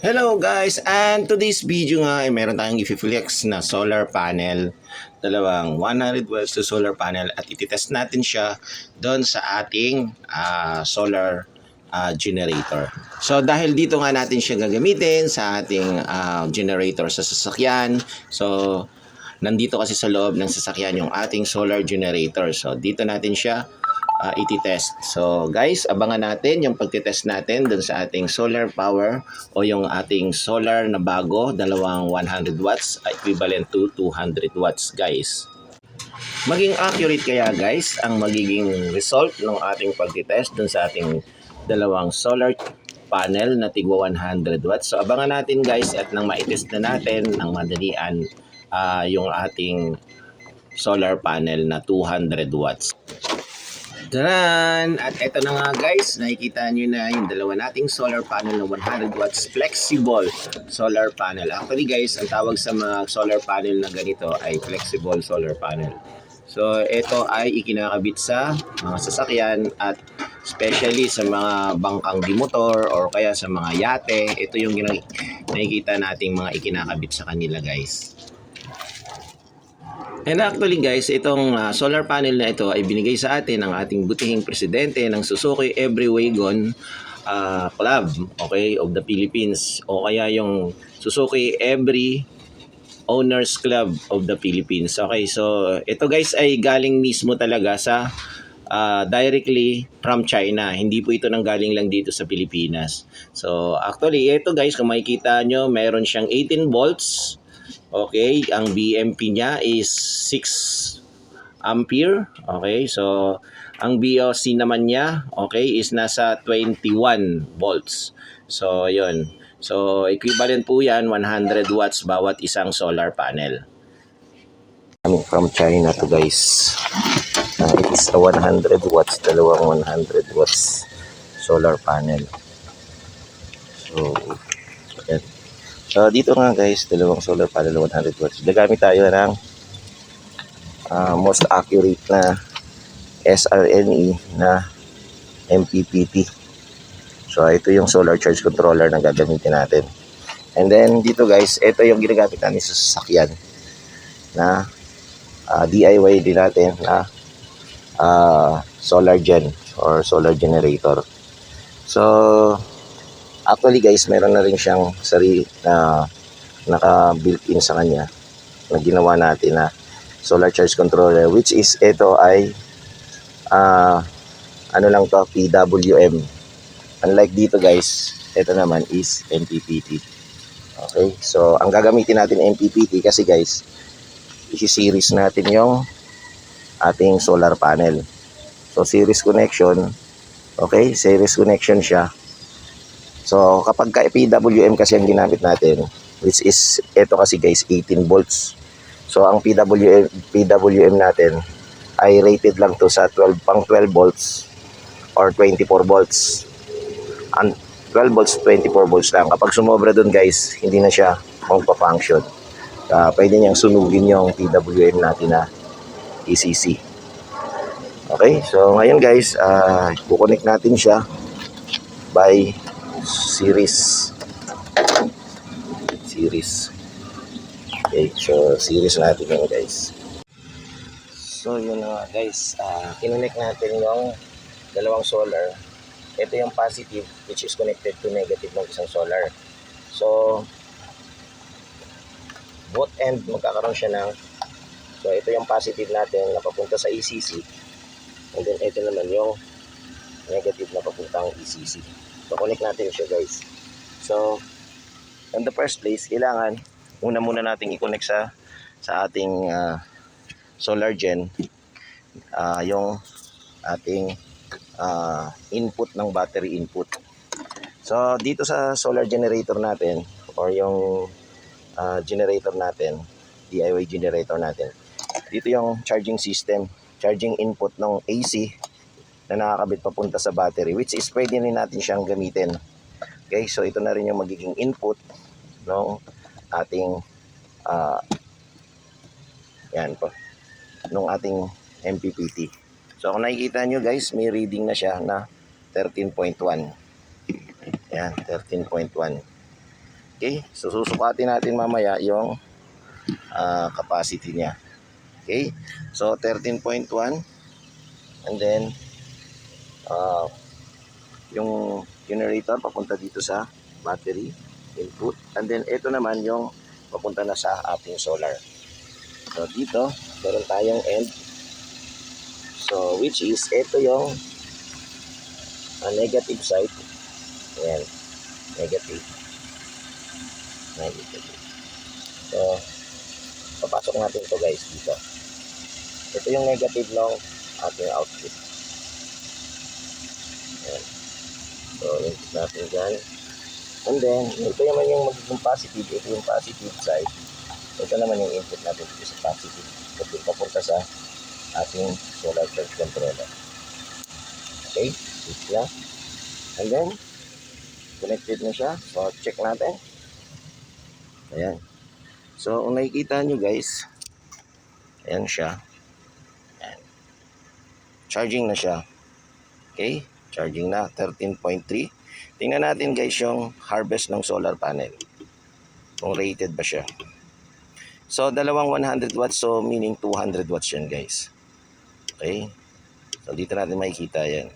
Hello guys, and today's video nga ay meron tayong i-flex na solar panel. Dalawang 100 watts to solar panel at ititest natin siya doon sa ating solar generator. So dahil dito nga natin siya gagamitin sa ating generator sa sasakyan. So nandito kasi sa loob ng sasakyan yung ating solar generator. So dito natin siya iti-test. So guys, abangan natin yung pagtitest natin dun sa ating solar power o yung ating solar na bago, dalawang 100 watts equivalent to 200 watts guys. Maging accurate kaya guys ang magiging result ng ating pagtitest dun sa ating dalawang solar panel na tigwa 100 watts. So abangan natin guys at nang ma-test na natin ng madalian yung ating solar panel na 200 watts. Taran! At eto na nga guys, nakikita nyo na yung dalawa nating solar panel na 100 watts flexible solar panel. Actually guys, ang tawag sa mga solar panel na ganito ay flexible solar panel. So ito ay ikinakabit sa mga sasakyan at especially sa mga bangkang dimotor or kaya sa mga yate. Ito yung nakikita nating mga ikinakabit sa kanila guys. And actually guys, itong solar panel na ito ay binigay sa atin ng ating butihing presidente ng Suzuki Every Wagon Club, okay, of the Philippines, o kaya yung Suzuki Every Owners Club of the Philippines. Okay, so ito guys ay galing mismo talaga sa directly from China. Hindi po ito nanggaling lang dito sa Pilipinas. So actually ito guys, kung makikita nyo, meron siyang 18 volts. Okay, ang BMP niya is 6 ampere. Okay, so ang BOC naman niya, okay, is nasa 21 volts. So, yun. So, equivalent po yan, 100 watts bawat isang solar panel. Coming from China to guys. It's a 100 watts, dalawang 100 watts solar panel. So, yan. So, dito nga guys, dalawang solar panel 100 watts. Gagamit tayo ng most accurate na SRNE na MPPT. So, ito yung solar charge controller na gagamitin natin. And then, dito guys, ito yung ginagamit natin sa sasakyan na DIY din natin na solar gen or solar generator. So, actually guys, meron na rin siyang sarili na naka-built-in sa kanya na ginawa natin na solar charge controller, which is ito ay ano lang to, PWM. Unlike dito guys, ito naman is MPPT. Okay, so ang gagamitin natin MPPT kasi guys, isi-series natin yung ating solar panel. So series connection, okay, series connection siya. So, kapag ka PWM kasi ang ginamit natin, which is, ito kasi guys, 18 volts. So, ang PWM natin ay rated lang to sa 12 volts or 24 volts. Ang 12 volts, 24 volts lang. Kapag sumobra dun guys, hindi na siya magpa-function. Pwede niyang sunugin yung PWM natin na ECC. Okay, so ngayon guys, kukonect natin siya by series. Okay, so series natin yun guys. So yun na guys, kinonect natin yung dalawang solar. Ito yung positive which is connected to negative ng isang solar. So both end magkakaroon siya ng, so ito yung positive natin na papunta sa ECC, and then ito naman yung negative na papuntang ECC. So, connect natin siya guys. So, in the first place, kailangan muna nating i-connect sa ating solar gen yung ating input ng battery input. So, dito sa solar generator natin or yung generator natin, DIY generator natin, dito yung charging system, charging input ng AC na nakakabit papunta sa battery, which is pwede rin natin siyang gamitin. Okay, so ito na rin yung magiging input ng ating yan po, ng ating MPPT. So kung nakikita nyo guys, may reading na siya na 13.1. Yan, 13.1. Okay, so susukatin natin mamaya yung capacity niya. Okay, so 13.1, and then yung generator papunta dito sa battery input, and then ito naman yung papunta na sa ating solar. So dito meron tayong end, so which is ito yung negative side. Ayan, negative. So papasok natin to guys dito. Ito yung negative ng ating output. Ayan. So input natin dyan, and then ito naman yung magiging positive. Ito yung positive side. Ito naman yung input natin dito sa positive. Ito papunta sa ating solar charge controller. Okay, switch na. And then connected na siya. So check natin. Ayan. So kung nakikita nyo guys, ayan siya. Ayan. Charging na siya. Okay, charging na 13.3. Tingnan natin guys yung harvest ng solar panel, kung rated ba siya. So dalawang 100 watts, so meaning 200 watts yan guys. Okay, so dito natin makikita yan.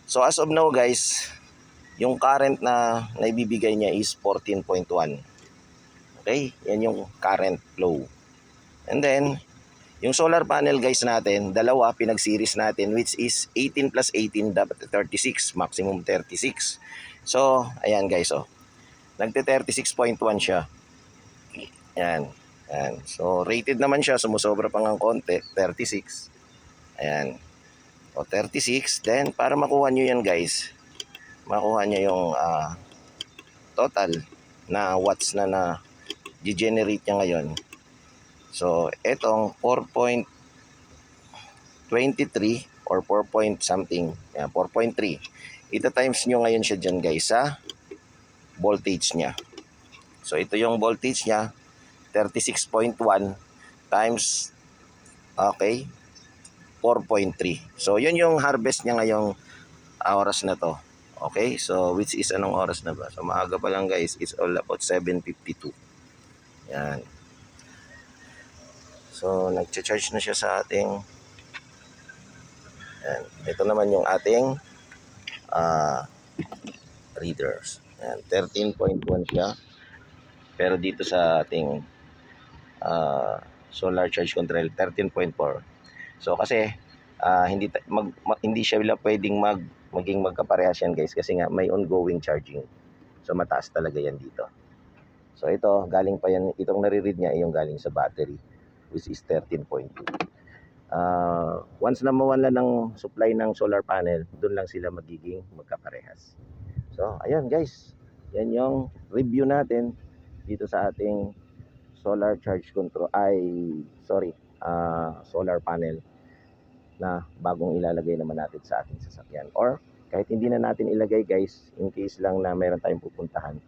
So as of now guys, yung current na naibibigay niya is 14.1. Okay, yan yung current flow. And then yung solar panel guys natin, dalawa pinag-series natin, which is 18 plus 18 dapat 36, maximum 36. So ayan guys, oh, nagte 36.1 siya. Ayan, ayan. So rated naman siya, sumusobra pa ng konti, 36. Ayan, o 36. Then para makuha nyo yan guys, makuha nyo yung total na watts na generate niya ngayon. So etong 4.23 or 4 point something, 4.3, ito times nyo ngayon siya dyan guys sa voltage niya. So ito yung voltage niya, 36.1 times, okay, 4.3. So yun yung harvest niya ngayong oras na to. Okay, so which is anong oras na ba? So maaga pa lang guys, it's all about 7:52. Yan. So nagcha-charge na siya sa ating, yan. Ito naman yung ating readers. Yan, 13.1 siya. Pero dito sa ating solar charge control 13.4. So kasi hindi siya pwedeng maging magkaparehas yan guys, kasi nga may ongoing charging. So mataas talaga yan dito. So ito galing pa yan, itong nare-read niya ay yung galing sa battery, which is 13.2. Once na mawala ng supply ng solar panel, doon lang sila magiging magkaparehas. So ayun guys, yan yung review natin dito sa ating solar charge control, solar panel na bagong ilalagay naman natin sa ating sasakyan, or kahit hindi na natin ilagay guys, in case lang na meron tayong pupuntahan,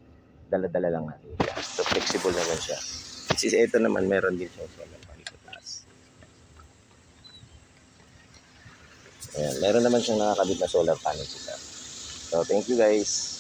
dala-dala lang natin siya. So flexible naman siya. Since ito naman meron din siyang solar panel sa taas. Ayan, meron naman siyang nakakabit na solar panel sa taas. So thank you guys.